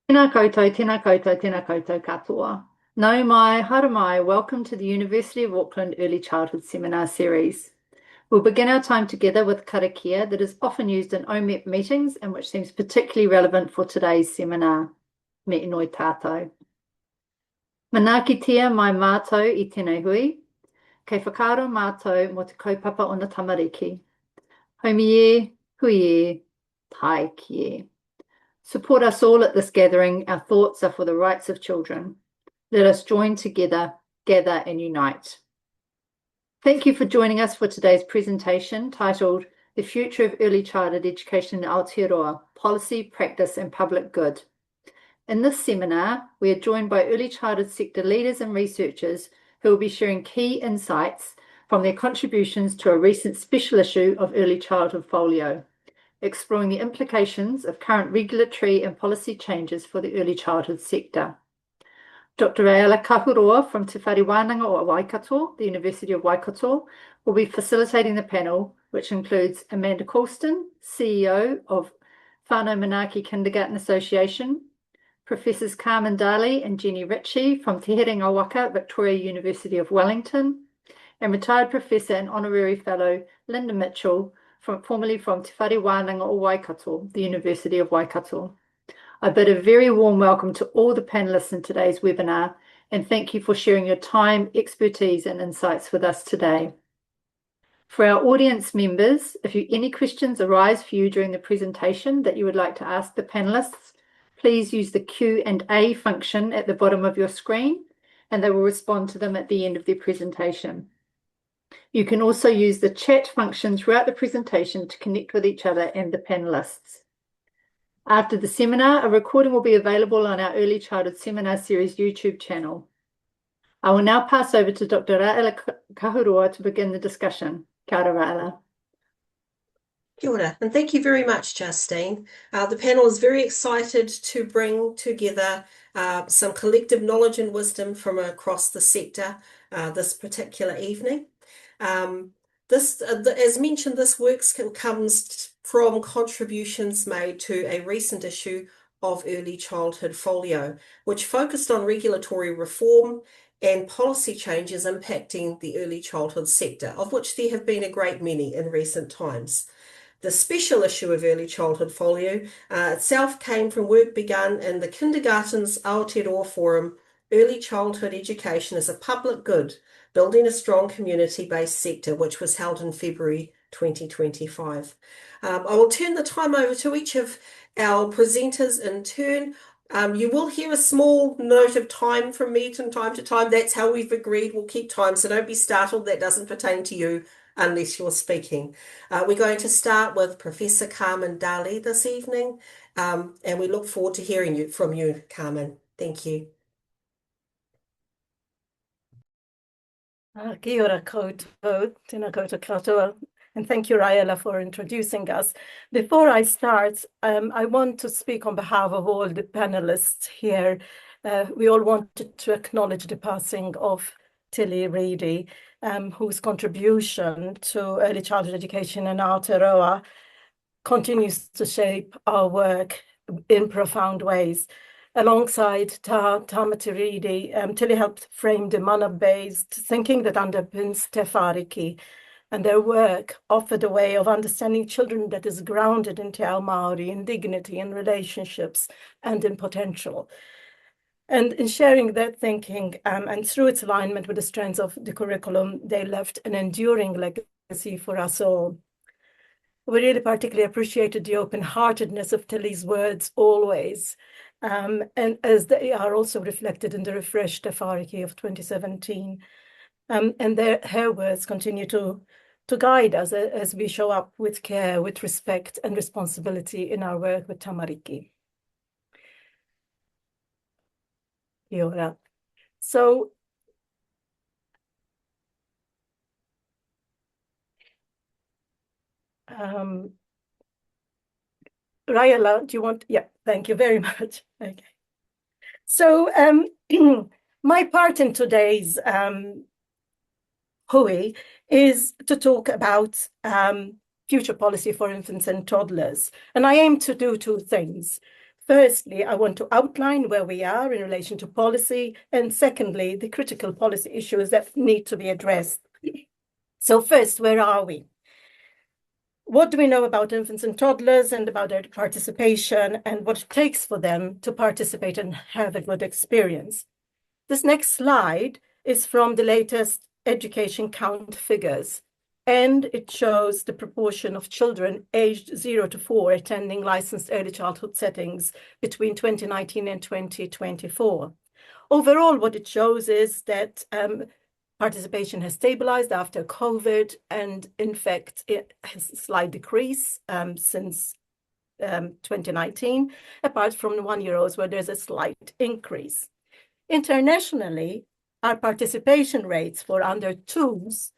Tēnā koutou, tēnā koutou katoa. Nau mai, haere mai, welcome to the University of Auckland Early Childhood Seminar Series. We'll begin our time together with karakia that is often used in OMEP meetings and which seems particularly relevant for today's seminar. Me inoi tātou. Manakitia mai mātou I tēnei hui, kei whakaaro mātou mo te kaupapa o na tamariki. Haumie, huie, tai kie. Support us all at this gathering. Our thoughts are for the rights of children. Let us join together, gather and unite. Thank you for joining us for today's presentation titled The Future of Early Childhood Education in Aotearoa, Policy, Practice and Public Good. In this seminar, we are joined by early childhood sector leaders and researchers who will be sharing key insights from their contributions to a recent special issue of Early Childhood Folio, exploring the implications of current regulatory and policy changes for the early childhood sector. Dr. Kahuroa from Te Whare Wānanga o Waikato, the University of Waikato, will be facilitating the panel, which includes Amanda Coulston, CEO of Whānau Manaaki Kindergarten Association, Professors Carmen Dalli and Jenny Ritchie from Te Herenga Waka, Victoria University of Wellington, and retired Professor and Honorary Fellow Linda Mitchell, formerly from Te Whare Wānanga o Waikato, the University of Waikato. I bid a very warm welcome to all the panelists in today's webinar, and thank you for sharing your time, expertise, and insights with us today. For our audience members, if any questions arise for you during the presentation that you would like to ask the panelists, please use the Q&A function at the bottom of your screen, and they will respond to them at the end of their presentation. You can also use the chat function throughout the presentation to connect with each other and the panelists. After the seminar, a recording will be available on our Early Childhood Seminar Series YouTube channel. I will now pass over to Dr. Raela Kahuroa to begin the discussion. Kia ora, Raela. Kia ora, and thank you very much, Justine. The panel is very excited to bring together some collective knowledge and wisdom from across the sector this particular evening. As mentioned, this work comes from contributions made to a recent issue of Early Childhood Folio, which focused on regulatory reform and policy changes impacting the early childhood sector, of which there have been a great many in recent times. The special issue of Early Childhood Folio itself came from work begun in the Kindergarten's Aotearoa Forum, Early Childhood Education as a Public Good, Building a Strong Community-Based Sector, which was held in February 2025. I will turn the time over to each of our presenters in turn. You will hear a small note of time from me from time to time. That's how we've agreed. We'll keep time, so don't be startled. That doesn't pertain to you unless you're speaking. We're going to start with Professor Carmen Dalli this evening, and we look forward to hearing from you, Carmen. Thank you. Kia ora koutou, tēnā koutou katoa, and thank you, Raela, for introducing us. Before I start, I want to speak on behalf of all the panelists here. We all wanted to acknowledge the passing of Tilly Reedy, whose contribution to early childhood education in Aotearoa continues to shape our work in profound ways. Alongside Tamati Reedy, Tilly helped frame the mana-based thinking that underpins Te Whāriki, and their work offered a way of understanding children that is grounded in Te Ao Māori, in dignity, in relationships, and in potential. And in sharing that thinking, and through its alignment with the strands of the curriculum, they left an enduring legacy for us all. We really particularly appreciated the open-heartedness of Tilly's words always, and as they are also reflected in the refreshed Te Whāriki of 2017. And her words continue to guide us as we show up with care, with respect and responsibility in our work with tamariki. Kia ora. So, Raela, do you want? Yeah, thank you very much. Okay. So, my part in today's hui is to talk about future policy for infants and toddlers. And I aim to do two things. Firstly, I want to outline where we are in relation to policy, and secondly, the critical policy issues that need to be addressed. So first, where are we? What do we know about infants and toddlers and about their participation and what it takes for them to participate and have a good experience? This next slide is from the latest education count figures, and it shows the proportion of children aged 0 to 4 attending licensed early childhood settings between 2019 and 2024. Overall, what it shows is that participation has stabilized after COVID, and in fact, it has a slight decrease since 2019, apart from the 1-year-olds where there's a slight increase. Internationally, our participation rates for under 2s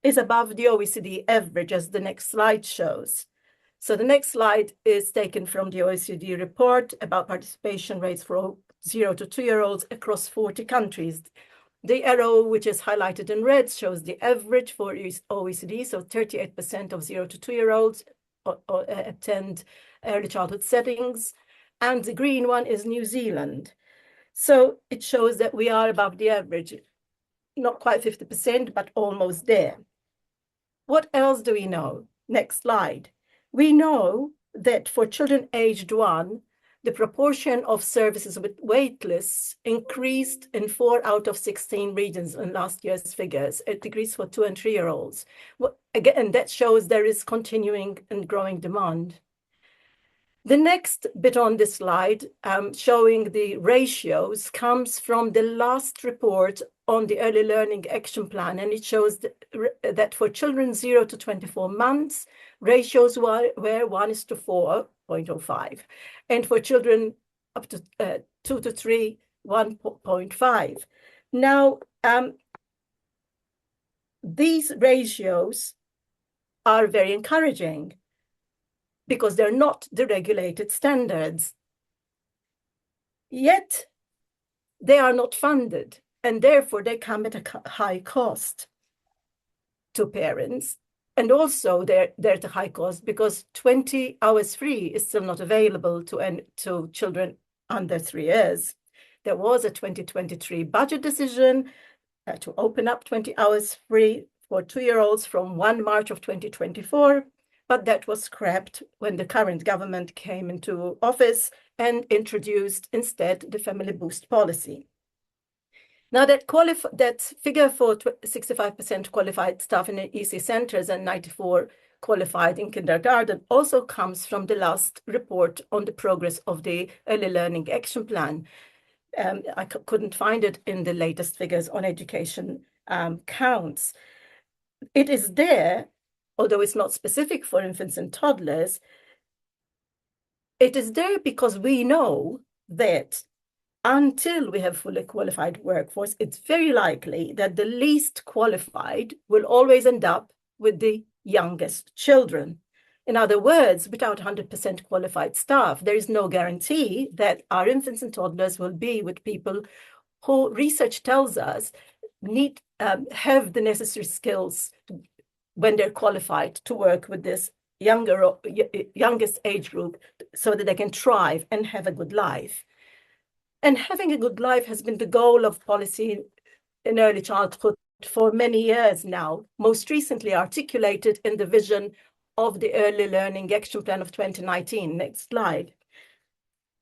is above the OECD average, as the next slide shows. So the next slide is taken from the OECD report about participation rates for 0 to 2-year-olds across 40 countries. The arrow, which is highlighted in red, shows the average for OECD, so 38% of 0 to 2-year-olds attend early childhood settings, and the green one is New Zealand. So it shows that we are above the average, not quite 50%, but almost there. What else do we know? Next slide. We know that for children aged 1, the proportion of services with wait lists increased in 4 out of 16 regions in last year's figures. It decreased for 2 and 3-year-olds. Again, that shows there is continuing and growing demand. The next bit on this slide, showing the ratios, comes from the last report on the Early Learning Action Plan, and it shows that for children 0 to 24 months, ratios were 1:4.05, and for children up to 2 to 3, 1.5. Now, these ratios are very encouraging, because they're not the regulated standards. Yet, they are not funded, and therefore they come at a high cost to parents. And also they're at a high cost because 20 hours free is still not available to children under 3 years. There was a 2023 budget decision to open up 20 hours free for 2-year-olds from 1 March of 2024, but that was scrapped when the current government came into office and introduced instead the Family Boost policy. Now that figure for 65% qualified staff in the ECE centres and 94 qualified in kindergarten also comes from the last report on the progress of the Early Learning Action Plan. I couldn't find it in the latest figures on education counts. It is there, although it's not specific for infants and toddlers. It is there because we know that until we have fully qualified workforce, it's very likely that the least qualified will always end up with the youngest children. In other words, without 100% qualified staff, there is no guarantee that our infants and toddlers will be with people who research tells us have the necessary skills when they're qualified to work with this youngest age group so that they can thrive and have a good life. And having a good life has been the goal of policy in early childhood for many years now, most recently articulated in the vision of the Early Learning Action Plan of 2019. Next slide.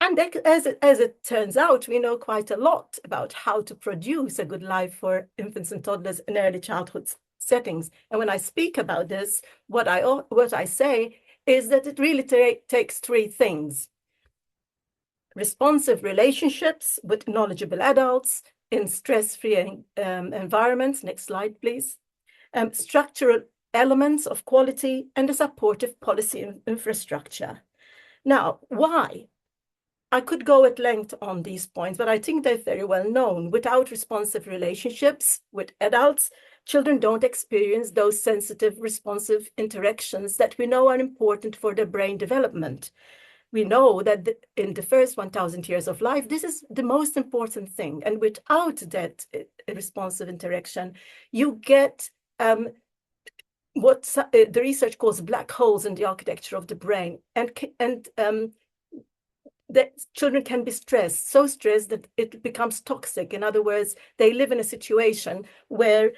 And as it turns out, we know quite a lot about how to produce a good life for infants and toddlers in early childhood settings. And when I speak about this, what I say is that it really takes 3 things: responsive relationships with knowledgeable adults in stress-free environments. Next slide, please. Structural elements of quality and a supportive policy infrastructure. Now, why? I could go at length on these points, but I think they're very well known. Without responsive relationships with adults, children don't experience those sensitive, responsive interactions that we know are important for their brain development. We know that in the first 1,000 years of life, this is the most important thing. And without that responsive interaction, you get what the research calls black holes in the architecture of the brain. And that children can be stressed, so stressed that it becomes toxic. In other words, they live in a situation where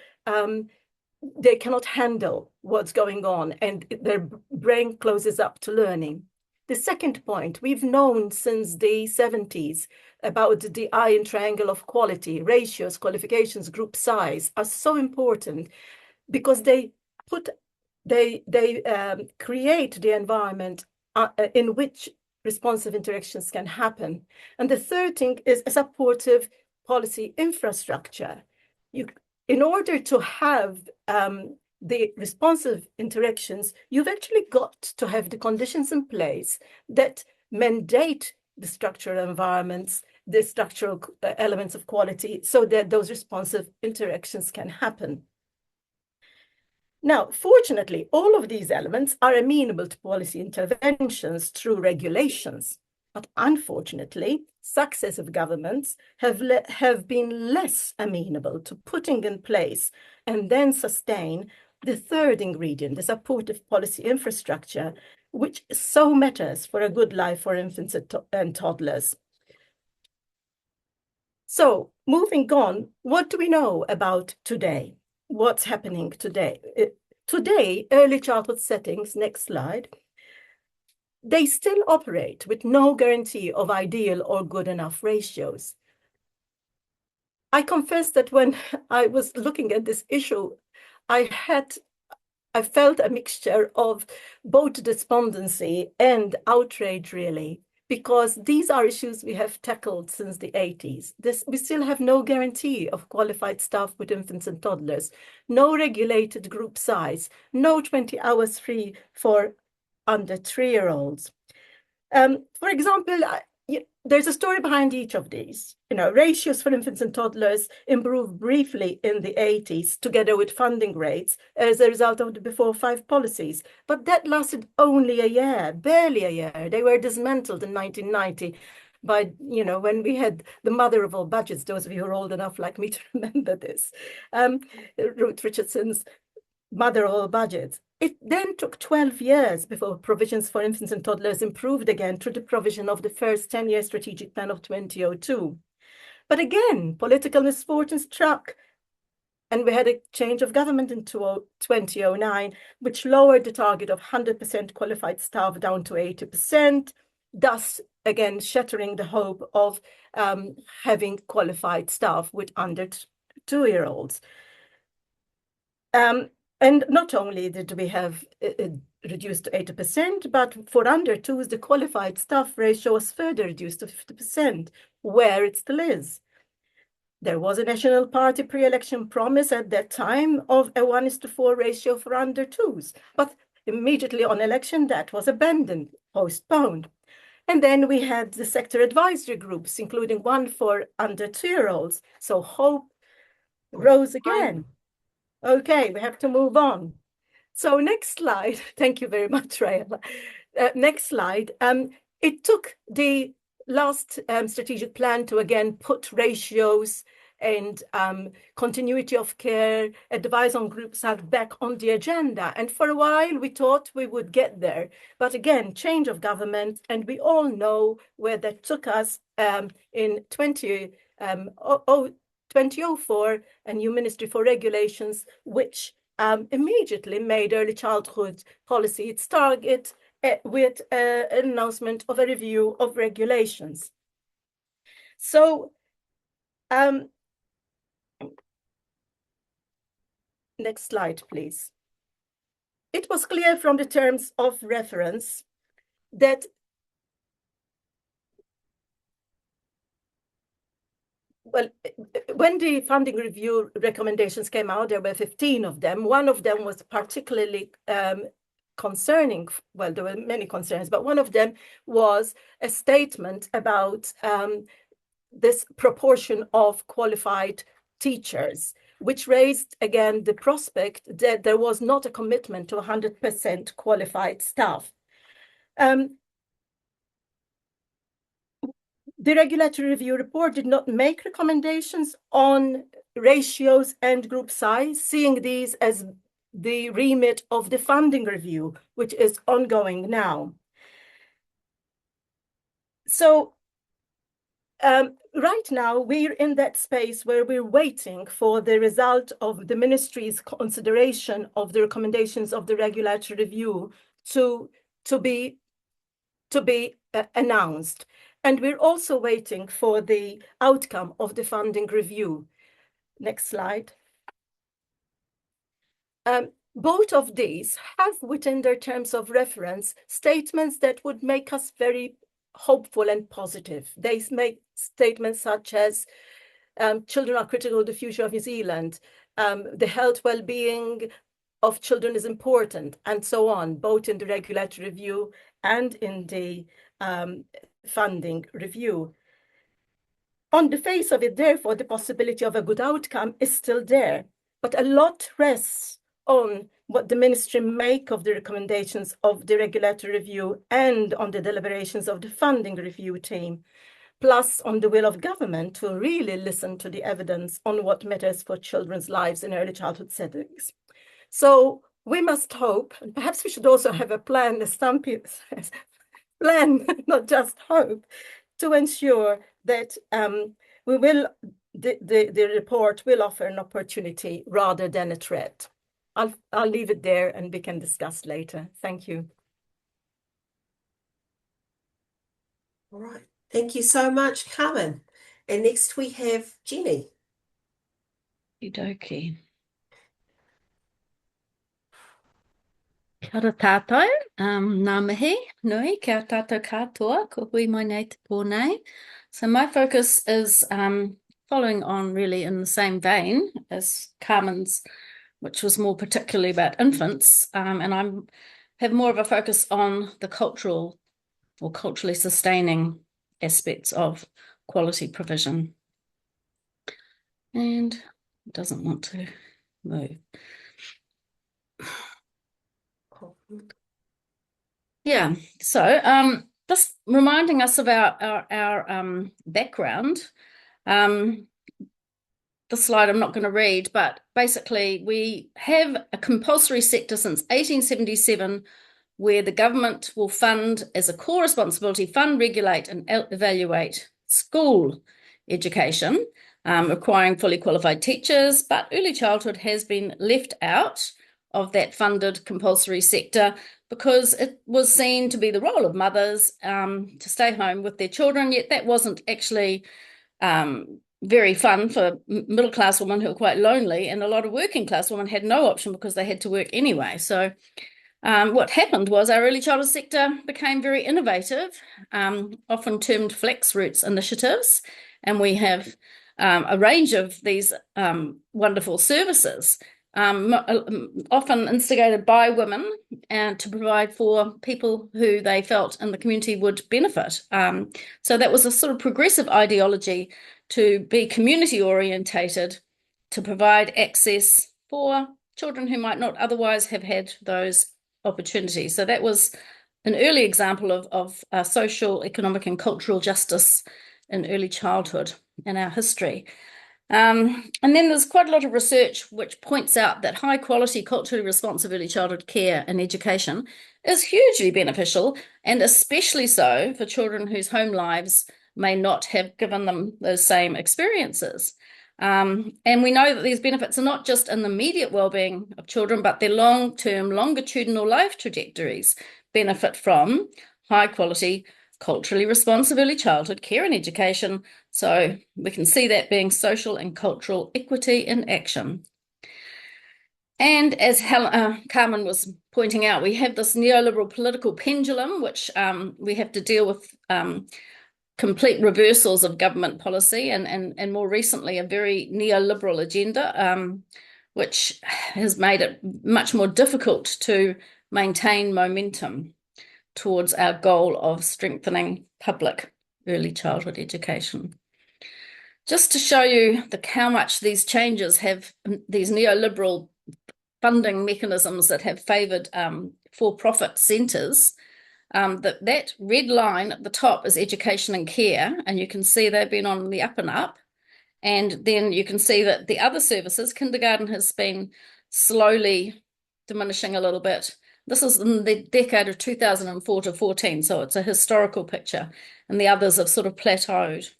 they cannot handle what's going on and their brain closes up to learning. The second point, we've known since the 70s about the iron triangle of quality, ratios, qualifications, group size are so important because they create the environment in which responsive interactions can happen. And the third thing is a supportive policy infrastructure. In order to have the responsive interactions, you've actually got to have the conditions in place that mandate the structural environments, the structural elements of quality, so that those responsive interactions can happen. Now, fortunately, all of these elements are amenable to policy interventions through regulations. But unfortunately, successive governments have been less amenable to putting in place and then sustain the third ingredient, the supportive policy infrastructure, which so matters for a good life for infants and toddlers. So moving on, what do we know about today? What's happening today? Today, early childhood settings, next slide, they still operate with no guarantee of ideal or good enough ratios. I confess that when I was looking at this issue, I felt a mixture of both despondency and outrage, really, because these are issues we have tackled since the 80s. We still have no guarantee of qualified staff with infants and toddlers, no regulated group size, no 20 hours free for under 3-year-olds. For example, there's a story behind each of these. Ratios for infants and toddlers improved briefly in the 80s, together with funding rates, as a result of the Before 5 policies. But that lasted only a year, barely a year. They were dismantled in 1990 by, when we had the mother of all budgets, those of you who are old enough like me to remember this, Ruth Richardson's mother of all budgets. It then took 12 years before provisions for infants and toddlers improved again through the provision of the first 10-year strategic plan of 2002. But again, political misfortune struck, and we had a change of government in 2009, which lowered the target of 100% qualified staff down to 80%, thus, again, shattering the hope of having qualified staff with under 2-year-olds. And not only did we have reduced to 80%, but for under 2s, the qualified staff ratio was further reduced to 50%, where it still is. There was a National Party pre-election promise at that time of a 1:4 ratio for under 2s, but immediately on election, that was abandoned, postponed. And then we had the sector advisory groups, including one for under 2-year-olds. So hope rose again. Okay, we have to move on. So next slide. Thank you very much, Raela. Next slide. It took the last strategic plan to again put ratios and continuity of care, advice on groups health back on the agenda. And for a while, we thought we would get there. But again, change of government, and we all know where that took us in 2004, a new Ministry for Regulations, which immediately made early childhood policy its target with an announcement of a review of regulations. So, next slide, please. It was clear from the terms of reference that when the funding review recommendations came out, there were 15 of them. One of them was particularly concerning. Well, there were many concerns, but one of them was a statement about this proportion of qualified teachers, which raised again the prospect that there was not a commitment to 100% qualified staff. The regulatory review report did not make recommendations on ratios and group size, seeing these as the remit of the funding review, which is ongoing now. So right now, we're in that space where we're waiting for the result of the ministry's consideration of the recommendations of the regulatory review to be announced. And we're also waiting for the outcome of the funding review. Next slide. Both of these have within their terms of reference statements that would make us very hopeful and positive. They make statements such as children are critical of the future of New Zealand, the health well-being of children is important, and so on, both in the regulatory review and in the funding review. On the face of it, therefore, the possibility of a good outcome is still there, but a lot rests on what the ministry make of the recommendations of the regulatory review and on the deliberations of the funding review team, plus on the will of government to really listen to the evidence on what matters for children's lives in early childhood settings. So we must hope, and perhaps we should also have a plan, as some people plan, not just hope, to ensure that the report will offer an opportunity rather than a threat. I'll leave it there and we can discuss later. Thank you. All right. Thank you so much, Carmen. And next we have Jenny. Okie Kia ora tātou, ngā mihi, nui, kia tātou katoa, ko hui mai nei te pōnei. So my focus is following on really in the same vein as Carmen's, which was more particularly about infants, and I have more of a focus on the cultural or culturally sustaining aspects of quality provision. And it doesn't want to move. Yeah, so just reminding us of our background. The slide I'm not going to read, but basically we have a compulsory sector since 1877 where the government will fund as a core responsibility, fund, regulate and evaluate school education, requiring fully qualified teachers, but early childhood has been left out of that funded compulsory sector because it was seen to be the role of mothers to stay home with their children, yet that wasn't actually very fun for middle-class women who were quite lonely, and a lot of working-class women had no option because they had to work anyway. So what happened was our early childhood sector became very innovative, often termed flex routes initiatives, and we have a range of these wonderful services, often instigated by women to provide for people who they felt in the community would benefit. So that was a sort of progressive ideology to be community orientated, to provide access for children who might not otherwise have had those opportunities. So that was an early example of social, economic and cultural justice in early childhood in our history. And then there's quite a lot of research which points out that high quality, culturally responsive early childhood care and education is hugely beneficial, and especially so for children whose home lives may not have given them those same experiences. And we know that these benefits are not just in the immediate well-being of children, but their long-term, longitudinal life trajectories benefit from high-quality, culturally responsive early childhood care and education. So we can see that being social and cultural equity in action. And as Carmen was pointing out, we have this neoliberal political pendulum, which we have to deal with complete reversals of government policy and more recently a very neoliberal agenda, which has made it much more difficult to maintain momentum towards our goal of strengthening public early childhood education. Just to show you how much these changes have, these neoliberal funding mechanisms that have favoured for-profit centres, that red line at the top is education and care, and you can see they've been on the up and up. And then you can see that the other services, kindergarten has been slowly diminishing a little bit, This is in the decade of 2004 to 14, so it's a historical picture, and the others have sort of plateaued.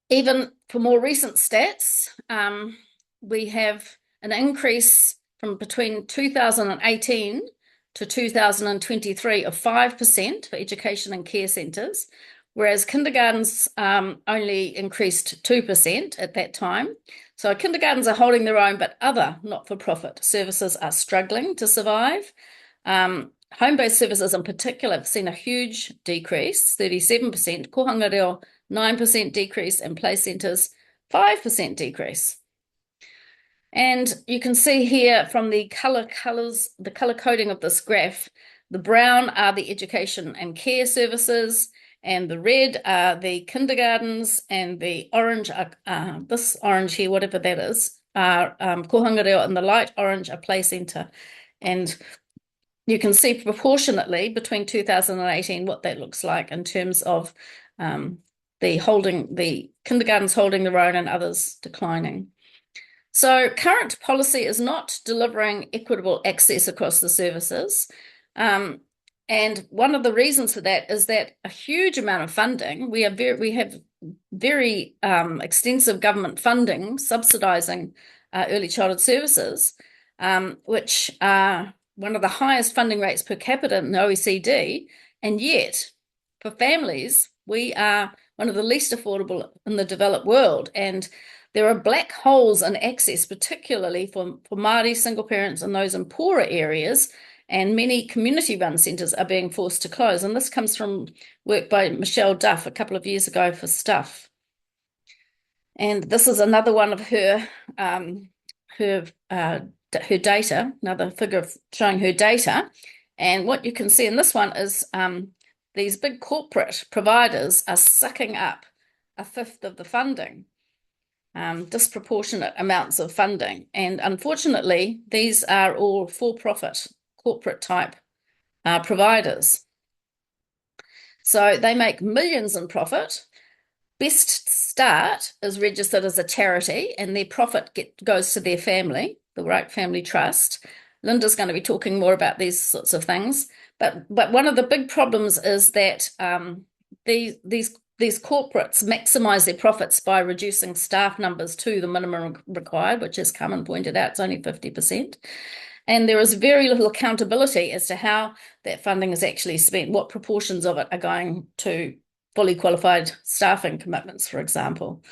Even for more recent stats, we have an increase from between 2018 to 2023 of 5% for education and care centres, whereas kindergartens only increased 2% at that time. So kindergartens are holding their own, but other not-for-profit services are struggling to survive. Home-based services in particular have seen a huge decrease, 37%, kōhanga reo 9% decrease, and play centres 5% decrease. And you can see here from the colour coding of this graph, the brown are the education and care services, and the red are the kindergartens, and the orange are, this orange here, whatever that is, are kōhanga reo, and the light orange are play centre. And you can see proportionately between 2018 what that looks like in terms of the kindergartens holding their own and others declining. So current policy is not delivering equitable access across the services. And one of the reasons for that is that a huge amount of funding, we have very extensive government funding subsidising early childhood services, which are one of the highest funding rates per capita in the OECD, and yet for families, we are one of the least affordable in the developed world. And there are black holes in access, particularly for Māori single parents and those in poorer areas, and many community-run centres are being forced to close. And this comes from work by Michelle Duff a couple of years ago for Stuff. And this is another one of her data, another figure showing her data. And what you can see in this one is these big corporate providers are sucking up a fifth of the funding. Disproportionate amounts of funding, and unfortunately these are all for-profit corporate type providers, so they make millions in profit. Best Start is registered as a charity, and their profit goes to their family, the Wright Family Trust. Linda's going to be talking more about these sorts of things, but one of the big problems is that these corporates maximise their profits by reducing staff numbers to the minimum required, which, as Carmen pointed out, it's only 50%. And there is very little accountability as to how that funding is actually spent, what proportions of it are going to fully qualified staffing commitments, for example.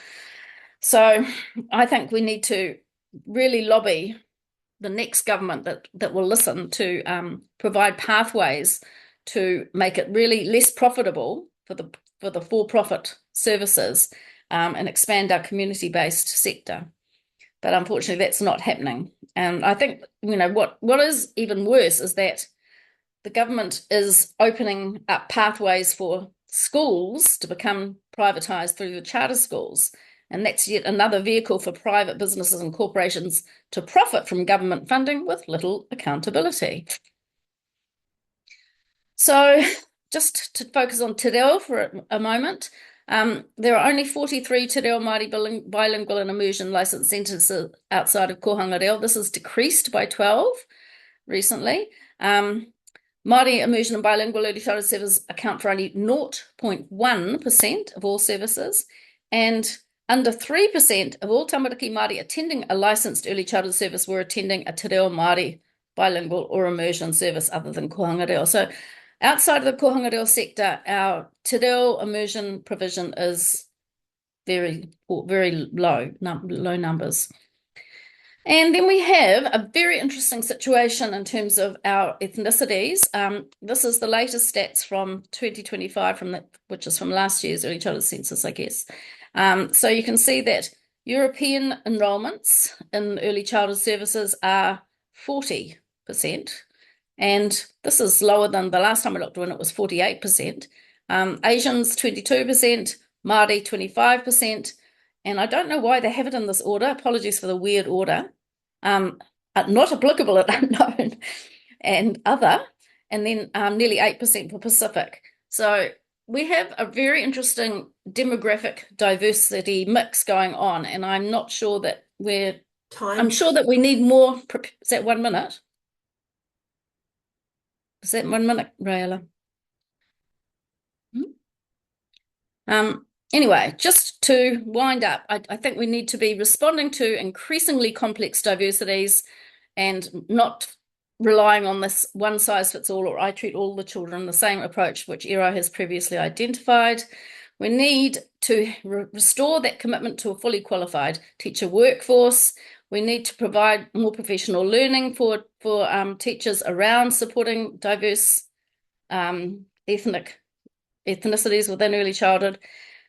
So I think we need to really lobby the next government that will listen to provide pathways to make it really less profitable for the for-profit services and expand our community-based sector. But unfortunately, that's not happening. And I think, what is even worse is that the government is opening up pathways for schools to become privatised through the charter schools. And that's yet another vehicle for private businesses and corporations to profit from government funding with little accountability. So just to focus on te reo for a moment, there are only 43 te reo Māori bilingual and immersion licensed centres outside of kōhanga reo. This has decreased by 12 recently. Māori immersion and bilingual early childhood services account for only 0.1% of all services, and under 3% of all tamariki Māori attending a licensed early childhood service were attending a te reo Māori bilingual or immersion service other than kōhanga reo. So outside of the kōhanga reo sector, our te reo immersion provision is very low numbers. And then we have a very interesting situation in terms of our ethnicities. This is the latest stats from 2025, which is from last year's early childhood census, I guess. So you can see that European enrolments in early childhood services are 40%. And this is lower than the last time I looked when it was 48%. Asians, 22%, Māori, 25%. And I don't know why they have it in this order. Apologies for the weird order. Not applicable at unknown and other. And then nearly 8% for Pacific. So we have a very interesting demographic diversity mix going on. And I'm not sure that we're time? I'm sure that we need more. Is that 1 minute? Is that 1 minute, Raela? Anyway, just to wind up, I think we need to be responding to increasingly complex diversities and not relying on this one size fits all, or I treat all the children the same approach, which Ero has previously identified. We need to restore that commitment to a fully qualified teacher workforce. We need to provide more professional learning for teachers around supporting diverse ethnicities within early childhood.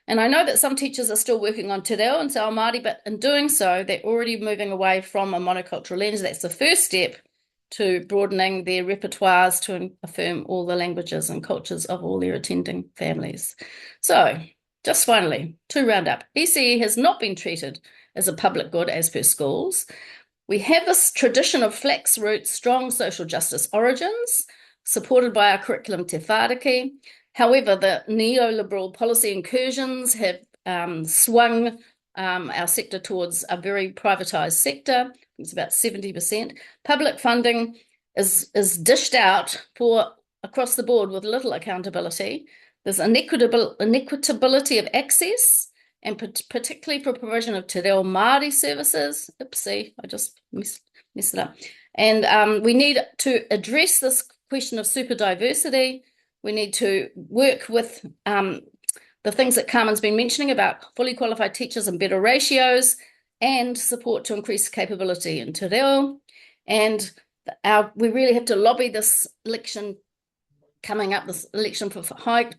And I know that some teachers are still working on te reo and te ao Māori, but in doing so, they're already moving away from a monocultural lens. That's the first step to broadening their repertoires to affirm all the languages and cultures of all their attending families. So, just finally, to round up, ECE has not been treated as a public good as per schools. We have this tradition of flax roots, strong social justice origins, supported by our curriculum Te Whāriki. However, the neoliberal policy incursions have swung our sector towards a very privatised sector. It's about 70%. Public funding is dished out for across the board with little accountability. There's inequitability of access, and particularly for provision of te reo Māori services. Oopsie, I just messed it up. And we need to address this question of super diversity. We need to work with the things that Carmen's been mentioning about fully qualified teachers and better ratios, and support to increase capability in te reo. And we really have to lobby this election coming up, this election for high,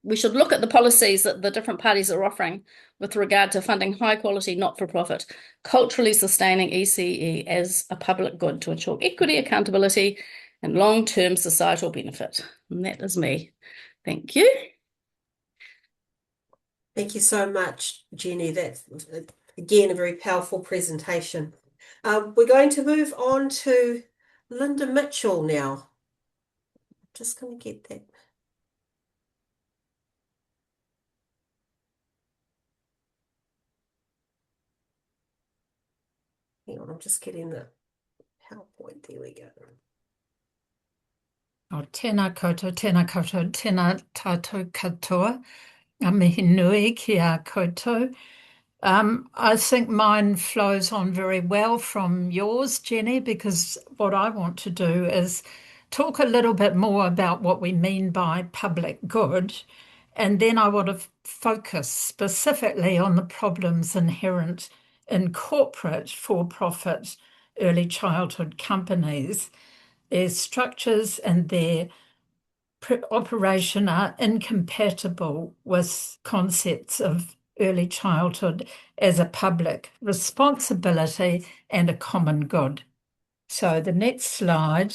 we should look at the policies that the different parties are offering with regard to funding high quality, not-for-profit, culturally sustaining ECE as a public good to ensure equity, accountability, and long-term societal benefit. And that is me. Thank you. Thank you so much, Jenny. That's, again, a very powerful presentation. We're going to move on to Linda Mitchell now. Just going to get that. Hang on, I'm just getting the PowerPoint. There we go. O tēnā koutou, tēnā tātou katoa. Mihi nui ki a koutou. I think mine flows on very well from yours, Jenny, because what I want to do is talk a little bit more about what we mean by public good, and then I want to focus specifically on the problems inherent in corporate for-profit early childhood companies. Their structures and their operation are incompatible with concepts of early childhood as a public responsibility and a common good. So the next slide.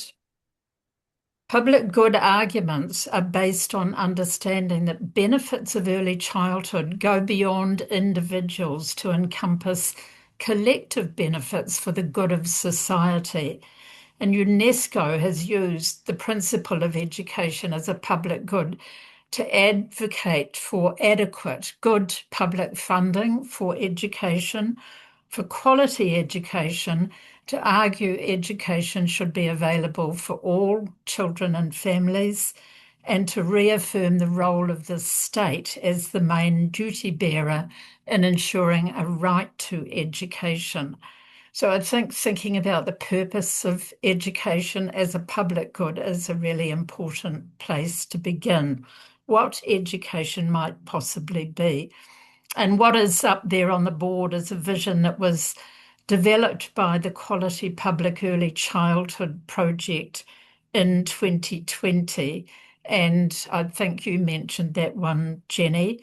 Public good arguments are based on understanding that benefits of early childhood go beyond individuals to encompass collective benefits for the good of society. And UNESCO has used the principle of education as a public good to advocate for adequate, good public funding for education, for quality education, to argue education should be available for all children and families, and to reaffirm the role of the state as the main duty bearer in ensuring a right to education. So I think thinking about the purpose of education as a public good is a really important place to begin. What education might possibly be. And what is up there on the board is a vision that was developed by the Quality Public Early Childhood Project in 2020. And I think you mentioned that one, Jenny.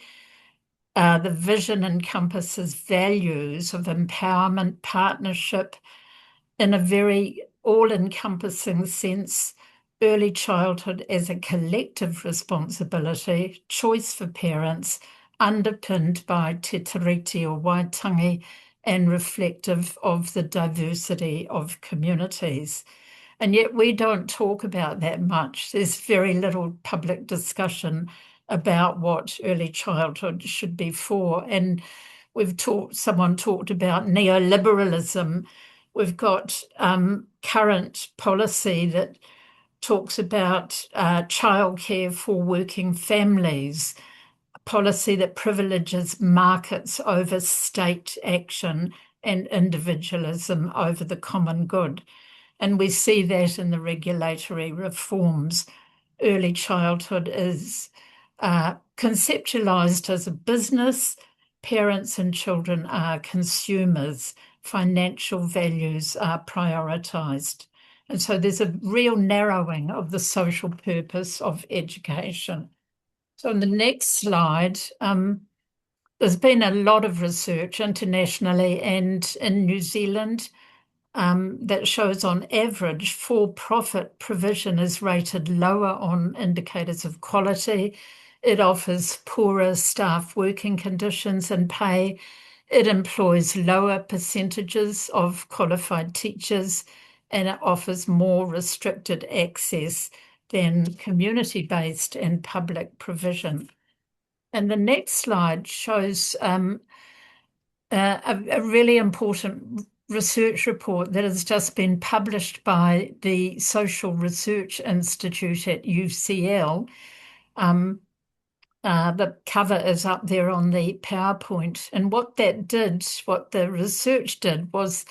The vision encompasses values of empowerment, partnership, in a very all-encompassing sense, early childhood as a collective responsibility, choice for parents, underpinned by te tiriti o Waitangi and reflective of the diversity of communities. And yet we don't talk about that much. There's very little public discussion about what early childhood should be for. And someone talked about neoliberalism. We've got current policy that talks about childcare for working families, a policy that privileges markets over state action and individualism over the common good. And we see that in the regulatory reforms. Early childhood is conceptualized as a business. Parents and children are consumers. Financial values are prioritized. And so there's a real narrowing of the social purpose of education. So on the next slide, there's been a lot of research internationally and in New Zealand that shows on average for-profit provision is rated lower on indicators of quality. It offers poorer staff working conditions and pay. It employs lower percentages of qualified teachers, and it offers more restricted access than community-based and public provision. And the next slide shows a really important research report that has just been published by the Social Research Institute at UCL. The cover is up there on the PowerPoint. And what the research did was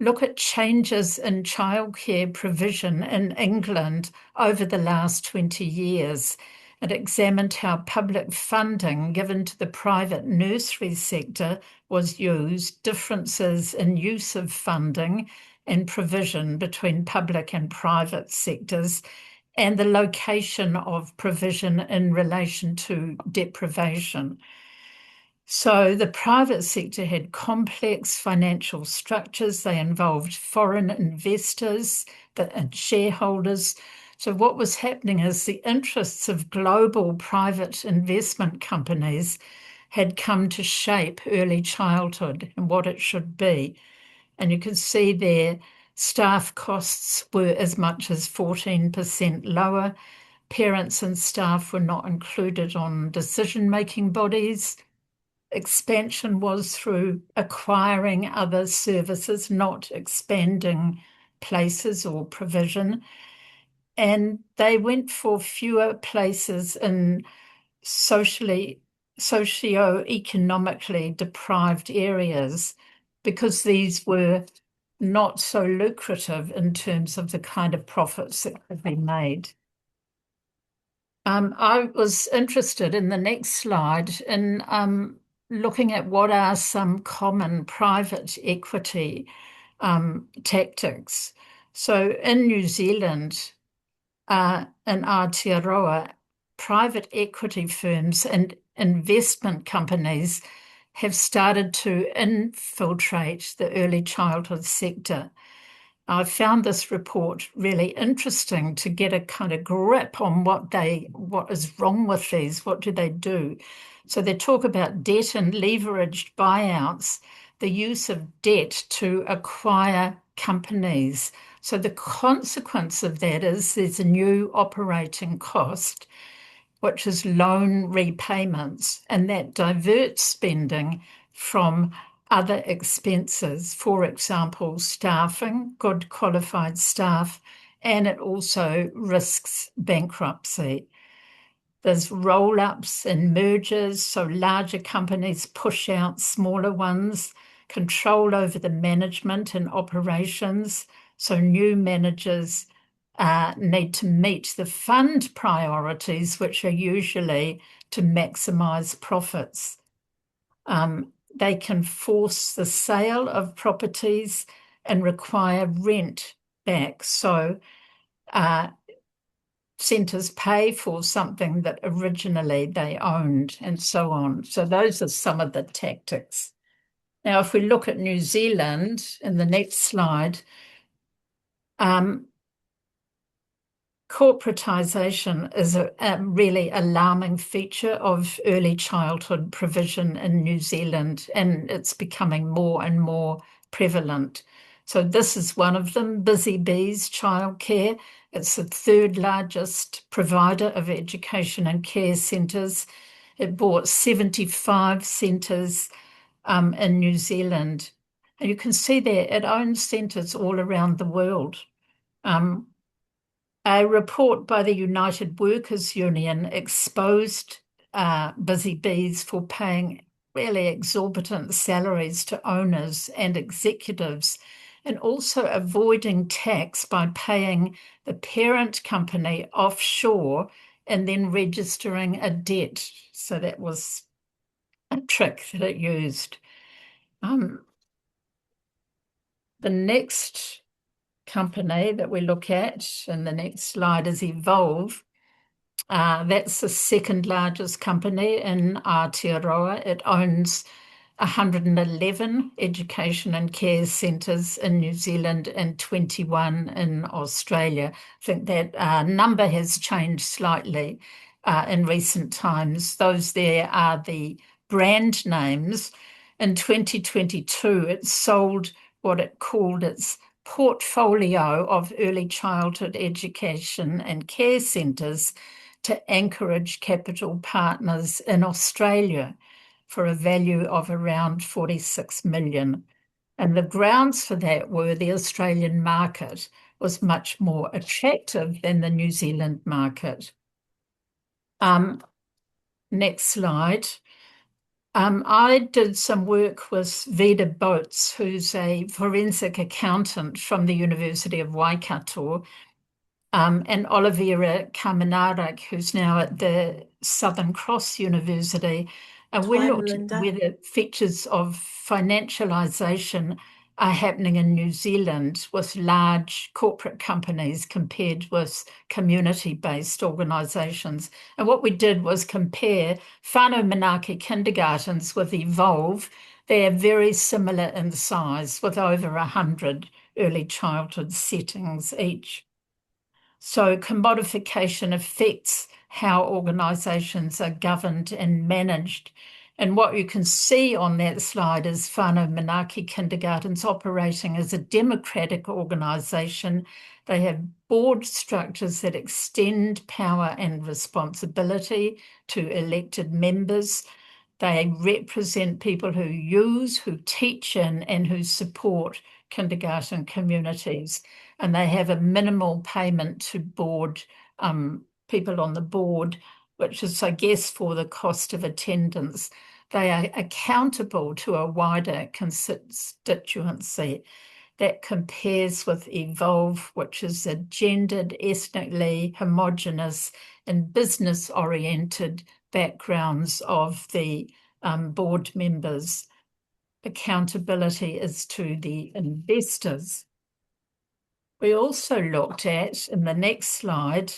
look at changes in childcare provision in England over the last 20 years. It examined how public funding given to the private nursery sector was used, differences in use of funding and provision between public and private sectors, and the location of provision in relation to deprivation. So the private sector had complex financial structures. They involved foreign investors and shareholders. So what was happening is the interests of global private investment companies had come to shape early childhood and what it should be. And you can see there, staff costs were as much as 14% lower. Parents and staff were not included on decision-making bodies. Expansion was through acquiring other services, not expanding places or provision. And they went for fewer places in socio-economically deprived areas because these were not so lucrative in terms of the kind of profits that could be made. I was interested in the next slide in looking at what are some common private equity tactics. So in New Zealand, in Aotearoa, private equity firms and investment companies have started to infiltrate the early childhood sector. I found this report really interesting to get a kind of grip on what is wrong with these, what do they do? So they talk about debt and leveraged buyouts, the use of debt to acquire companies. So the consequence of that is there's a new operating cost, which is loan repayments, and that diverts spending from other expenses, for example, staffing, good qualified staff, and it also risks bankruptcy. There's roll-ups and mergers, so larger companies push out smaller ones, control over the management and operations, so new managers need to meet the fund priorities, which are usually to maximise profits. They can force the sale of properties and require rent back. So centres pay for something that originally they owned and so on. So those are some of the tactics. Now, if we look at New Zealand in the next slide, corporatisation is a really alarming feature of early childhood provision in New Zealand, and it's becoming more and more prevalent. So this is one of them, Busy Bees Childcare. It's the third largest provider of education and care centres. It bought 75 centres in New Zealand. And you can see there it owns centres all around the world. A report by the United Workers Union exposed busy bees for paying really exorbitant salaries to owners and executives, and also avoiding tax by paying the parent company offshore and then registering a debt. So that was a trick that it used. The next company that we look at in the next slide is Evolve. That's the second largest company in Aotearoa. It owns 111 education and care centres in New Zealand and 21 in Australia. I think that number has changed slightly in recent times. Those there are the brand names. In 2022, it sold what it called its portfolio of early childhood education and care centres to Anchorage Capital Partners in Australia for a value of around 46 million. And the grounds for that were the Australian market was much more attractive than the New Zealand market. Next slide. I did some work with Vida Boats, who's a forensic accountant from the University of Waikato, and Olivera Kaminarak, who's now at the Southern Cross University. And we looked at whether features of financialisation are happening in New Zealand with large corporate companies compared with community-based organisations. And what we did was compare whānau manaaki kindergartens with Evolve. They are very similar in size, with over 100 early childhood settings each. So commodification affects how organisations are governed and managed. And what you can see on that slide is whānau manaaki kindergartens operating as a democratic organisation. They have board structures that extend power and responsibility to elected members. They represent people who use, who teach in, and who support kindergarten communities. And they have a minimal payment to board, people on the board, which is, I guess, for the cost of attendance. They are accountable to a wider constituency that compares with Evolve, which is a gendered, ethnically homogenous and business-oriented backgrounds of the board members. Accountability is to the investors. We also looked at, in the next slide,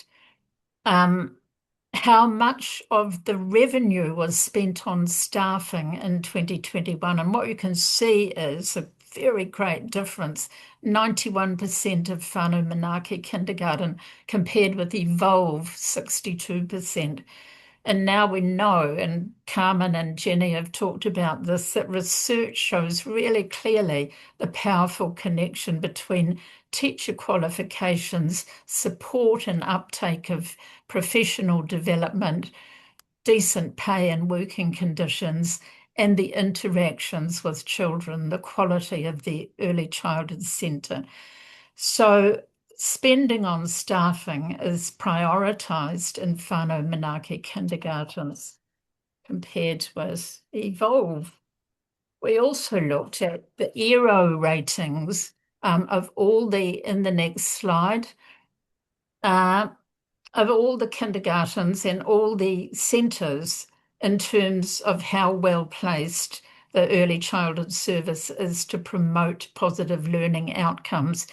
how much of the revenue was spent on staffing in 2021. And what you can see is a very great difference. 91% of whānau manaaki kindergarten compared with Evolve, 62%. And now we know, and Carmen and Jenny have talked about this, that research shows really clearly the powerful connection between teacher qualifications, support and uptake of professional development, decent pay and working conditions, and the interactions with children, the quality of the early childhood centre. So spending on staffing is prioritised in whānau manaaki kindergartens compared with Evolve. We also looked at the ERO ratings of all the, in the next slide, of all the kindergartens and all the centres in terms of how well placed the early childhood service is to promote positive learning outcomes.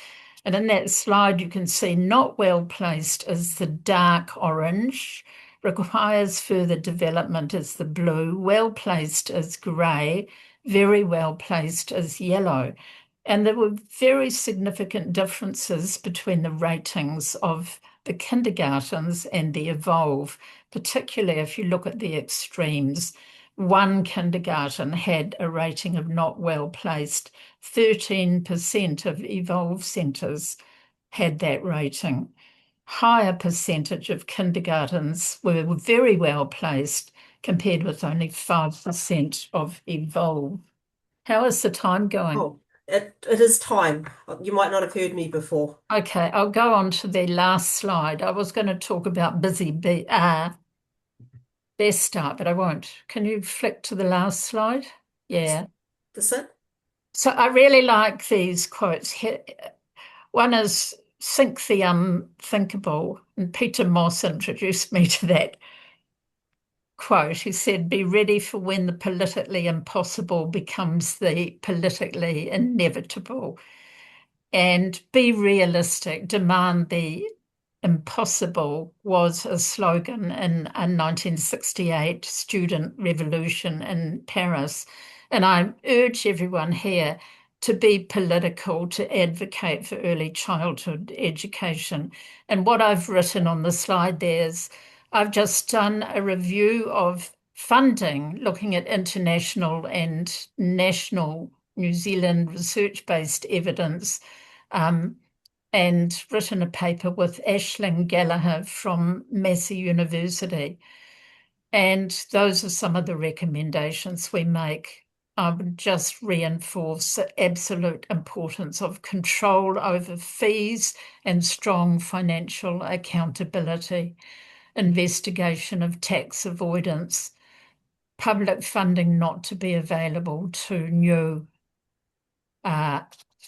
And in that slide, you can see not well placed is the dark orange, requires further development is the blue, well placed is grey, very well placed is yellow. And there were very significant differences between the ratings of the kindergartens and the Evolve, particularly if you look at the extremes. One kindergarten had a rating of not well placed. 13% of Evolve centres had that rating. Higher percentage of kindergartens were very well placed compared with only 5% of Evolve. How is the time going? Oh, it is time. You might not have heard me before. Okay, I'll go on to the last slide. I was going to talk about best start, but I won't. Can you flick to the last slide? Yeah. This it? So I really like these quotes. One is think the unthinkable, and Peter Moss introduced me to that quote. He said, be ready for when the politically impossible becomes the politically inevitable. And be realistic, demand the impossible was a slogan in a 1968 student revolution in Paris. And I urge everyone here to be political, to advocate for early childhood education. And what I've written on the slide there is I've just done a review of funding, looking at international and national New Zealand research-based evidence, and written a paper with Aisling Gallagher from Massey University. And those are some of the recommendations we make. I would just reinforce the absolute importance of control over fees and strong financial accountability, investigation of tax avoidance, public funding not to be available to new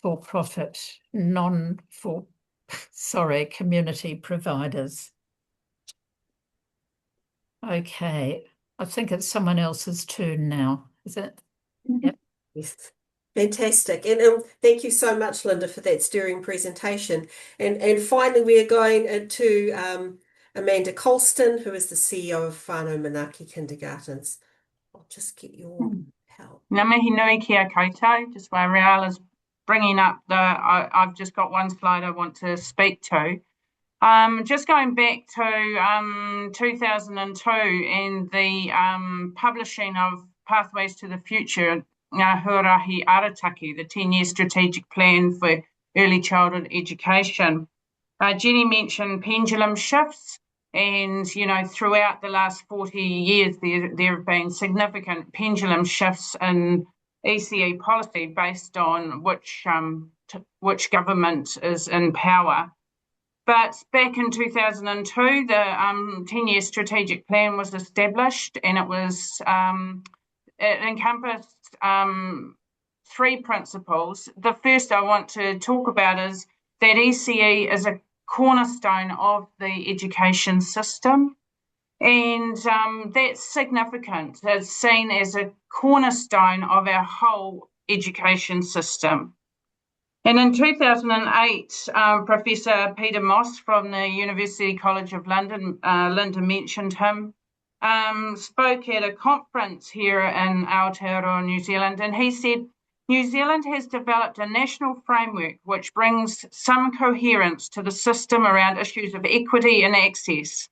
for-profit, community providers. Okay, I think it's someone else's turn now, is it? Yep. Yes. Fantastic. And thank you so much, Linda, for that stirring presentation. And finally, we are going into Amanda Coulston, who is the CEO of Whānau Manaaki Kindergartens. I'll just get your help. Ngā mihi nui kia koutou. Just while Real is bringing up I've just got one slide I want to speak to. Just going back to 2002 and the publishing of Pathways to the Future, Ngā Huarahi Arataki, the 10-year strategic plan for early childhood education. Jenny mentioned pendulum shifts, and throughout the last 40 years there have been significant pendulum shifts in ECE policy based on which government is in power. But back in 2002, the 10-year strategic plan was established, and it encompassed 3 principles. The first I want to talk about is that ECE is a cornerstone of the education system, and that's significant. It's seen as a cornerstone of our whole education system. And in 2008, Professor Peter Moss from the University College of London, Linda mentioned him, spoke at a conference here in Aotearoa, New Zealand, and he said, New Zealand has developed a national framework which brings some coherence to the system around issues of equity and access.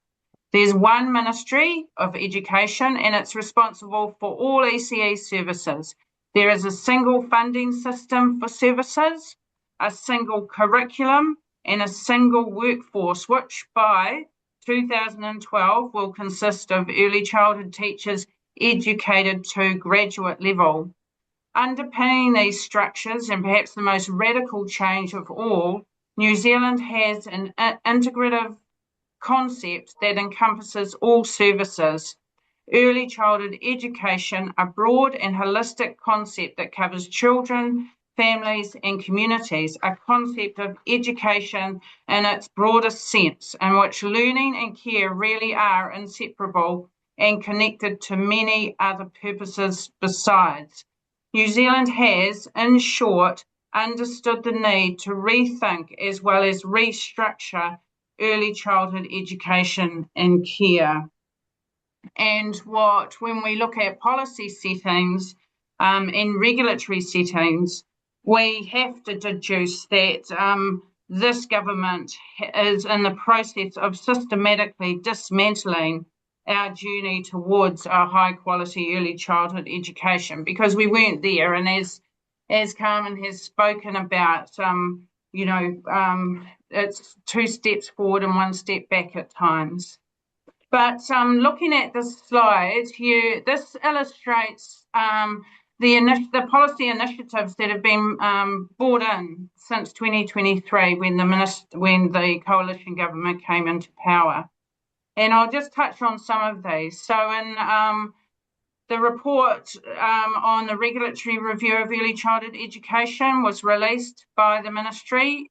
There's one Ministry of Education, and it's responsible for all ECE services. There is a single funding system for services, a single curriculum, and a single workforce, which by 2012 will consist of early childhood teachers educated to graduate level. Underpinning these structures, and perhaps the most radical change of all, New Zealand has an integrative concept that encompasses all services. Early childhood education, a broad and holistic concept that covers children, families and communities, a concept of education in its broadest sense, in which learning and care really are inseparable and connected to many other purposes besides. New Zealand has, in short, understood the need to rethink as well as restructure early childhood education and care. And when we look at policy settings and regulatory settings, we have to deduce that this government is in the process of systematically dismantling our journey towards a high quality early childhood education, because we weren't there. And as Carmen has spoken about, it's 2 steps forward and 1 step back at times. But looking at this slide here, this illustrates the policy initiatives that have been brought in since 2023 when the coalition government came into power. And I'll just touch on some of these. So in the report on the regulatory review of early childhood education was released by the Ministry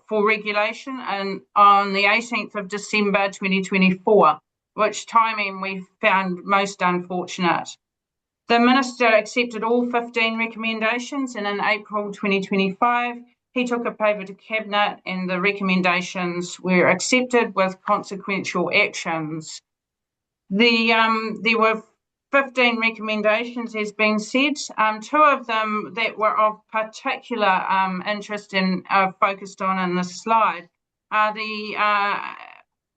for regulation and on the 18th of December 2024, which timing we found most unfortunate. The Minister accepted all 15 recommendations, and in April 2025, he took a paper to Cabinet and the recommendations were accepted with consequential actions. There were 15 recommendations, as been said. Two of them that were of particular interest and focused on in this slide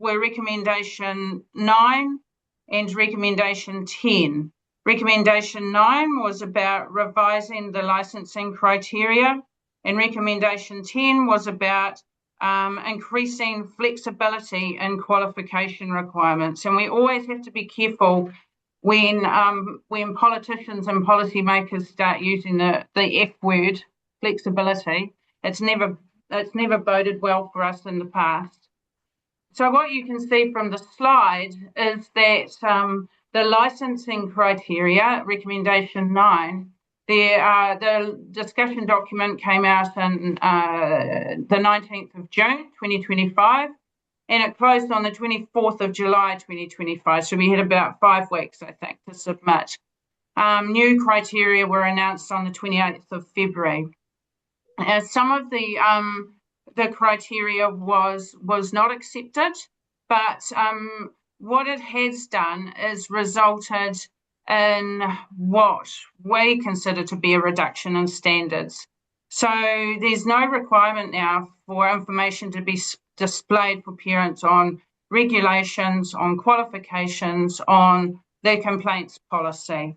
were recommendation 9 and recommendation 10. Recommendation 9 was about revising the licensing criteria, and recommendation 10 was about increasing flexibility in qualification requirements. And we always have to be careful when politicians and policymakers start using the F word, flexibility. It's never boded well for us in the past. So what you can see from the slide is that the licensing criteria, recommendation 9, the discussion document came out on the 19th of June 2025, and it closed on the 24th of July 2025. So we had about 5 weeks, I think, to submit. New criteria were announced on the 28th of February. Some of the criteria was not accepted, but what it has done is resulted in what we consider to be a reduction in standards. So there's no requirement now for information to be displayed for parents on regulations, on qualifications, on their complaints policy.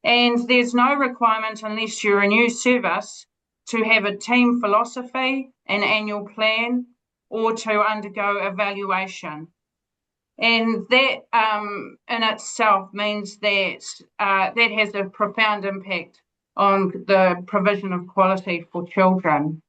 And there's no requirement, unless you're a new service, to have a team philosophy, an annual plan, or to undergo evaluation. And that in itself means that that has a profound impact on the provision of quality for children.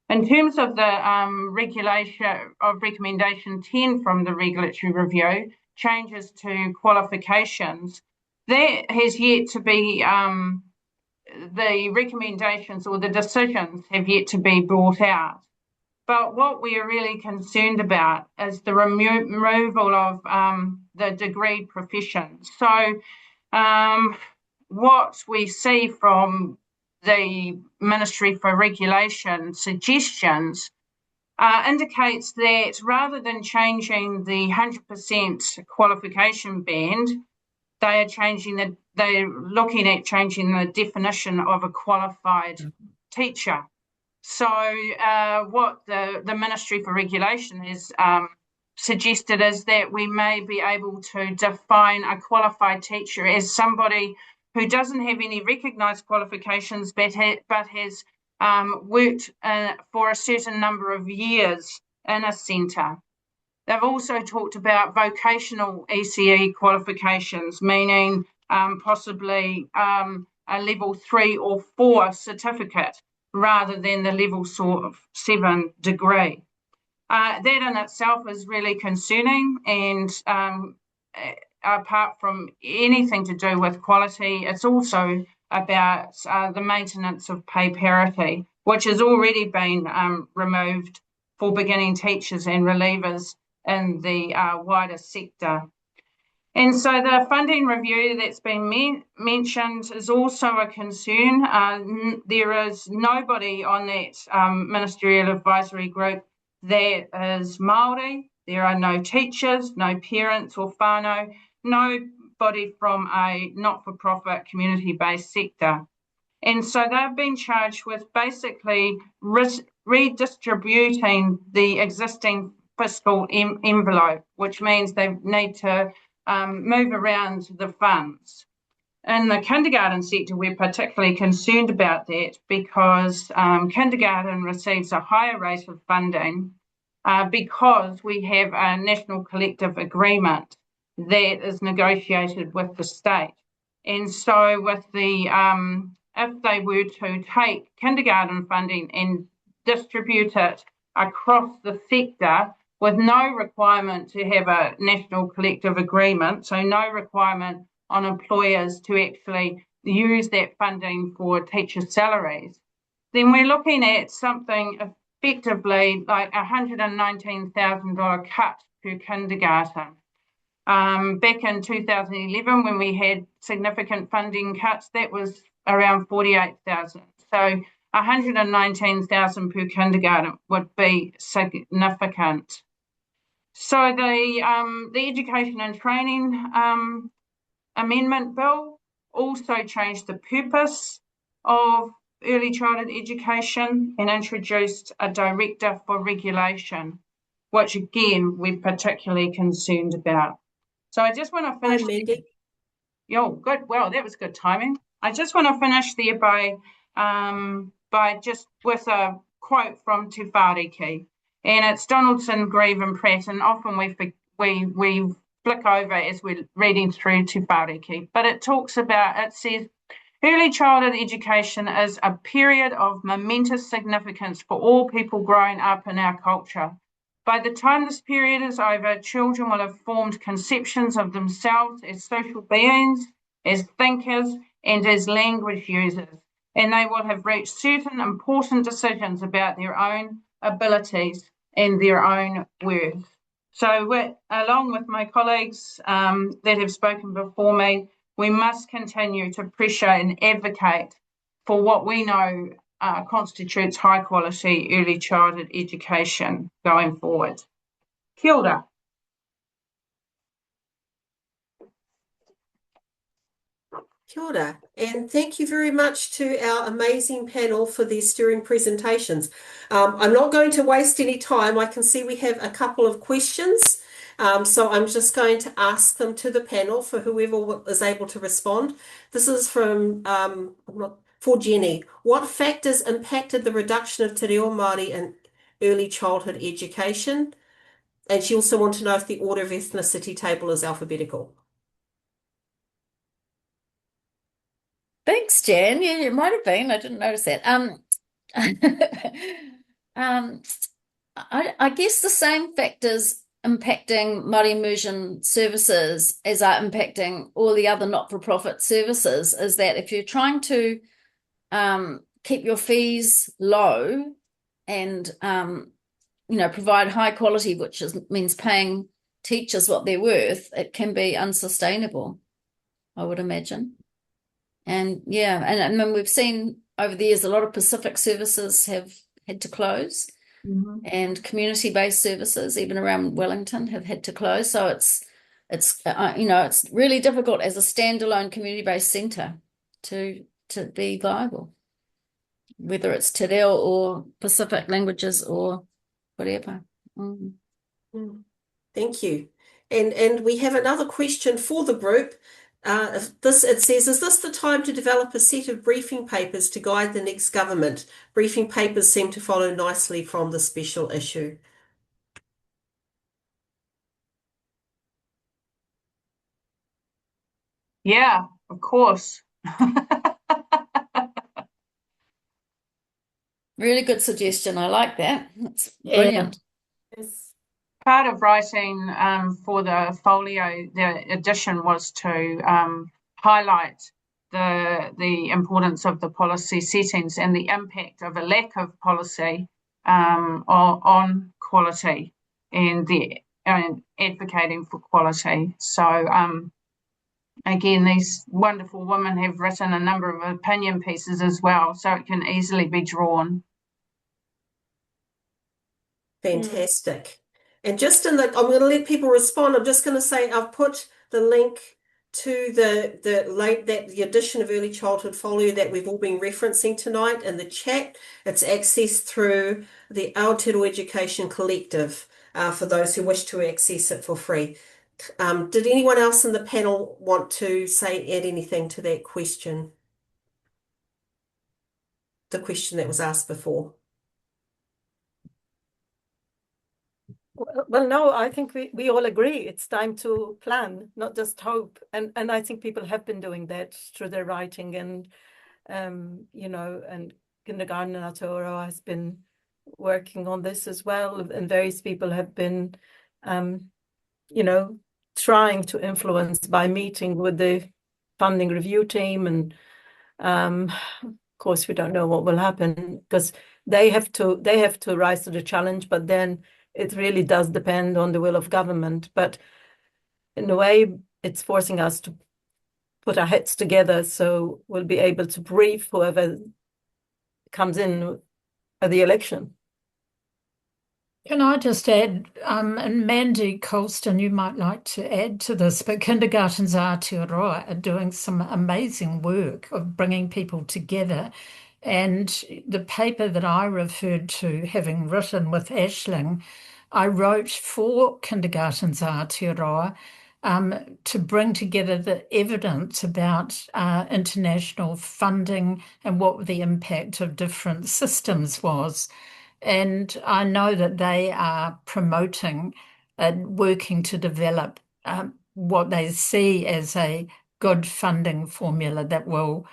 In terms of the regulation of recommendation 10 from the regulatory review, changes to qualifications, that has yet to be, the recommendations or the decisions have yet to be brought out. But what we are really concerned about is the removal of the degreed professions. So what we see from the Ministry for Regulation suggestions indicates that rather than changing the 100% qualification band, they're looking at changing the definition of a qualified teacher. So what the Ministry for Regulation has suggested is that we may be able to define a qualified teacher as somebody who doesn't have any recognised qualifications but has worked for a certain number of years in a centre. They've also talked about vocational ECE qualifications, meaning possibly a level 3 or 4 certificate rather than the level 7 degree. That in itself is really concerning, and apart from anything to do with quality, it's also about the maintenance of pay parity, which has already been removed for beginning teachers and relievers in the wider sector. And so the funding review that's been mentioned is also a concern. There is nobody on that ministerial advisory group that is Māori. There are no teachers, no parents or whānau, nobody from a not-for-profit community-based sector. And so they've been charged with basically redistributing the existing fiscal envelope, which means they need to move around the funds. In the kindergarten sector, we're particularly concerned about that because kindergarten receives a higher rate of funding because we have a national collective agreement that is negotiated with the state. And so with the, if they were to take kindergarten funding and distribute it across the sector with no requirement to have a national collective agreement, so no requirement on employers to actually use that funding for teacher salaries, then we're looking at something effectively like $119,000 cut per kindergarten. Back in 2011, when we had significant funding cuts, that was around 48,000. So 119,000 per kindergarten would be significant. So the Education and Training Amendment Bill also changed the purpose of early childhood education and introduced a director for regulation, which again we're particularly concerned about. So I just want to finish. Hi, Mandy. Oh, good. Well, that was good timing. I just want to finish there by just with a quote from Te Whāriki, and it's Donaldson, Grieve and Pratt, and often we flick over as we're reading through Te Whāriki, but it says, early childhood education is a period of momentous significance for all people growing up in our culture. By the time this period is over, children will have formed conceptions of themselves as social beings, as thinkers, and as language users, and they will have reached certain important decisions about their own abilities and their own worth. So along with my colleagues that have spoken before me, we must continue to pressure and advocate for what we know constitutes high quality early childhood education going forward. Kia ora. Kia ora, and thank you very much to our amazing panel for their stirring presentations. I'm not going to waste any time. I can see we have a couple of questions, so I'm just going to ask them to the panel for whoever is able to respond. This is from for Jenny. What factors impacted the reduction of te reo Māori in early childhood education? And she also wants to know if the order of ethnicity table is alphabetical. Thanks, Jan. Yeah, it might have been. I didn't notice that. I guess the same factors impacting Māori immersion services as are impacting all the other not-for-profit services is that if you're trying to keep your fees low and provide high quality, which means paying teachers what they're worth, it can be unsustainable, I would imagine. And yeah, and then we've seen over the years a lot of Pacific services have had to close, and community-based services, even around Wellington, have had to close. So it's really difficult as a standalone community-based centre to be viable, whether it's te reo or Pacific languages or whatever. Thank you. And we have another question for the group. It says, is this the time to develop a set of briefing papers to guide the next government? Briefing papers seem to follow nicely from the special issue. Yeah, of course. Really good suggestion. I like that. That's brilliant. Yes. Part of writing for the folio, the edition, was to highlight the importance of the policy settings and the impact of a lack of policy on quality and advocating for quality. So again, these wonderful women have written a number of opinion pieces as well, so it can easily be drawn. Fantastic. And just I'm going to let people respond. I'm just going to say I've put the link to the edition of Early Childhood Folio that we've all been referencing tonight in the chat. It's accessed through the Aotearoa Education Collective for those who wish to access it for free. Did anyone else in the panel want to add anything to that question? The question that was asked before. Well, no, I think we all agree. It's time to plan, not just hope. And I think people have been doing that through their writing and, you know, and Kindergarten in Aotearoa has been working on this as well. And various people have been, you know, trying to influence by meeting with the funding review team. And of course, we don't know what will happen because they have to rise to the challenge, but then it really does depend on the will of government. But in a way, it's forcing us to put our heads together so we'll be able to brief whoever comes in at the election. Can I just add, and Mandy Coulston, you might like to add to this, but Kindergartens Aotearoa are doing some amazing work of bringing people together. And the paper that I referred to, having written with Aisling, I wrote for Kindergartens Aotearoa to bring together the evidence about international funding and what the impact of different systems was. And I know that they are promoting and working to develop what they see as a good funding formula that will,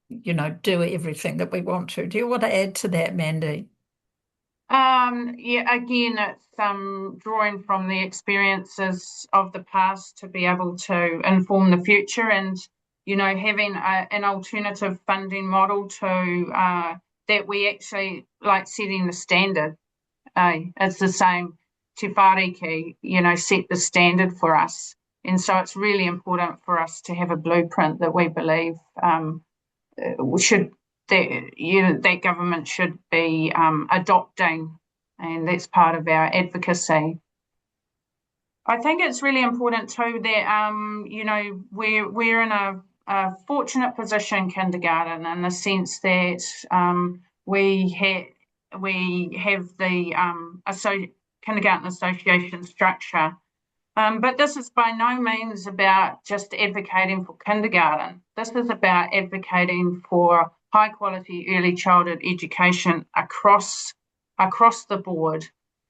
you know, do everything that we want to. Do you want to add to that, Mandy? Yeah, again, it's drawing from the experiences of the past to be able to inform the future, and you know, having an alternative funding model to that we actually like setting the standard. It's the same Te Whāriki, you know, set the standard for us, and so it's really important for us to have a blueprint that we believe that government should be adopting, and that's part of our advocacy. I think it's really important too that you know, we're in a fortunate position, kindergarten, in the sense that we have the kindergarten association structure. But this is by no means about just advocating for kindergarten. This is about advocating for high quality early childhood education across the board,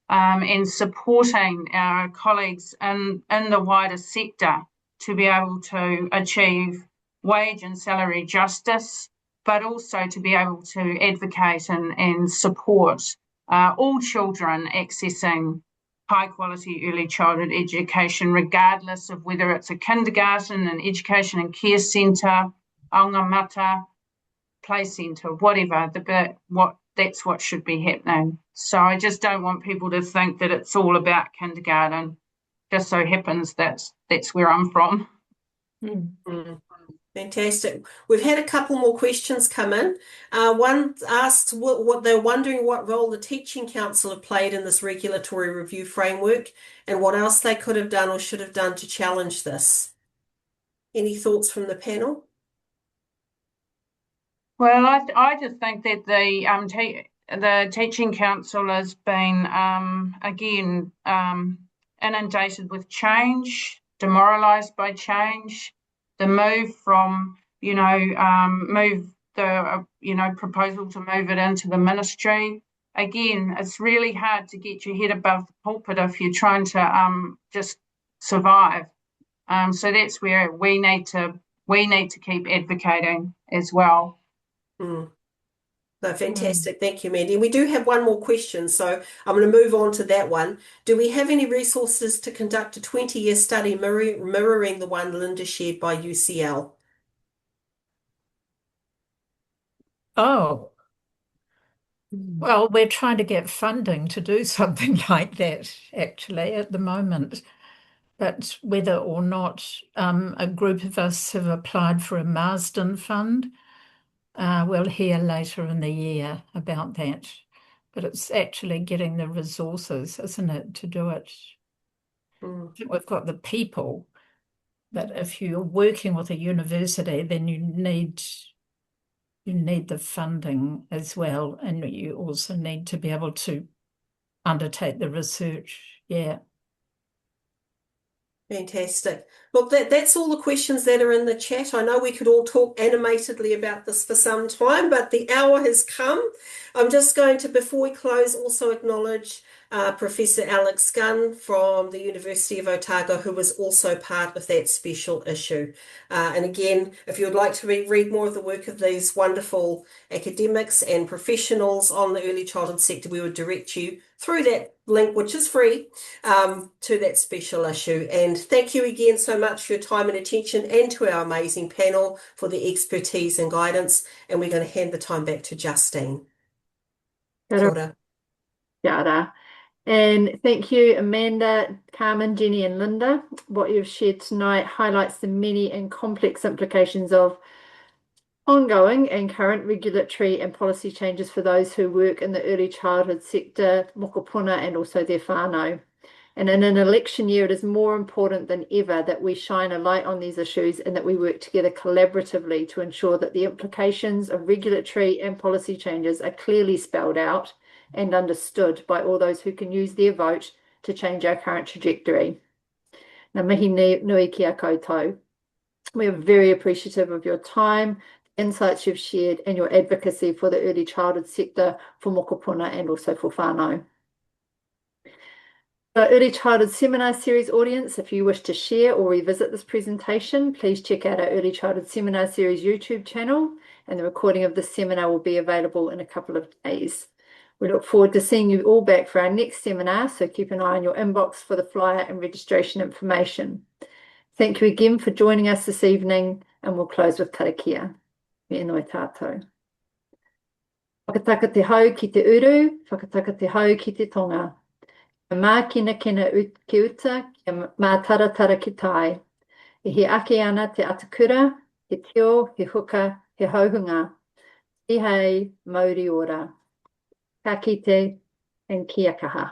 and supporting our colleagues in the wider sector to be able to achieve wage and salary justice, but also to be able to advocate and support all children accessing high quality early childhood education, regardless of whether it's a kindergarten, an education and care centre, aongamata, play centre, whatever, that's what should be happening. So I just don't want people to think that it's all about kindergarten. Just so happens that's where I'm from. Fantastic. We've had a couple more questions come in. One asked what they're wondering what role the Teaching Council have played in this regulatory review framework and what else they could have done or should have done to challenge this. Any thoughts from the panel? Well, I just think that the Teaching Council has been again inundated with change, demoralised by change. The move from, you know, proposal to move it into the ministry. Again, it's really hard to get your head above the pulpit if you're trying to just survive. So that's where we need to keep advocating as well. No, fantastic. Thank you, Mandy. We do have one more question, so I'm going to move on to that one. Do we have any resources to conduct a 20-year study mirroring the one Linda shared by UCL? Oh, well, we're trying to get funding to do something like that, actually, at the moment. But whether or not a group of us have applied for a Marsden Fund, we'll hear later in the year about that. But it's actually getting the resources, isn't it, to do it? We've got the people, but if you're working with a university, then you need the funding as well, and you also need to be able to undertake the research. Yeah. Fantastic. Look, that's all the questions that are in the chat. I know we could all talk animatedly about this for some time, but the hour has come. I'm just going to, before we close, also acknowledge Professor Alex Gunn from the University of Otago, who was also part of that special issue. And again, if you would like to read more of the work of these wonderful academics and professionals on the early childhood sector, we would direct you through that link, which is free, to that special issue. And thank you again so much for your time and attention, and to our amazing panel for the expertise and guidance. And we're going to hand the time back to Justine. Kia ora. Kia ora. And thank you, Amanda, Carmen, Jenny, and Linda. What you've shared tonight highlights the many and complex implications of ongoing and current regulatory and policy changes for those who work in the early childhood sector, mokopuna, and also their whānau. And in an election year, it is more important than ever that we shine a light on these issues and that we work together collaboratively to ensure that the implications of regulatory and policy changes are clearly spelled out and understood by all those who can use their vote to change our current trajectory. Ngā mihi nui ki a koutou. We are very appreciative of your time, the insights you've shared, and your advocacy for the early childhood sector, for mokopuna, and also for whānau. The Early Childhood Seminar Series audience, if you wish to share or revisit this presentation, please check out our Early Childhood Seminar Series YouTube channel, and the recording of this seminar will be available in a couple of days. We look forward to seeing you all back for our next seminar, so keep an eye on your inbox for the flyer and registration information. Thank you again for joining us this evening, and we'll close with karakia. Me enoi tātou. Whakataka te hau ki te uru, whakataka te hau ki te tonga. Kia mā kina ki uta, kia mā taratara ki tai. E he ake ana te atakura, he teo, he huka, he hauhunga. Ti hei, Māori ora. Ka kite, and kia kaha.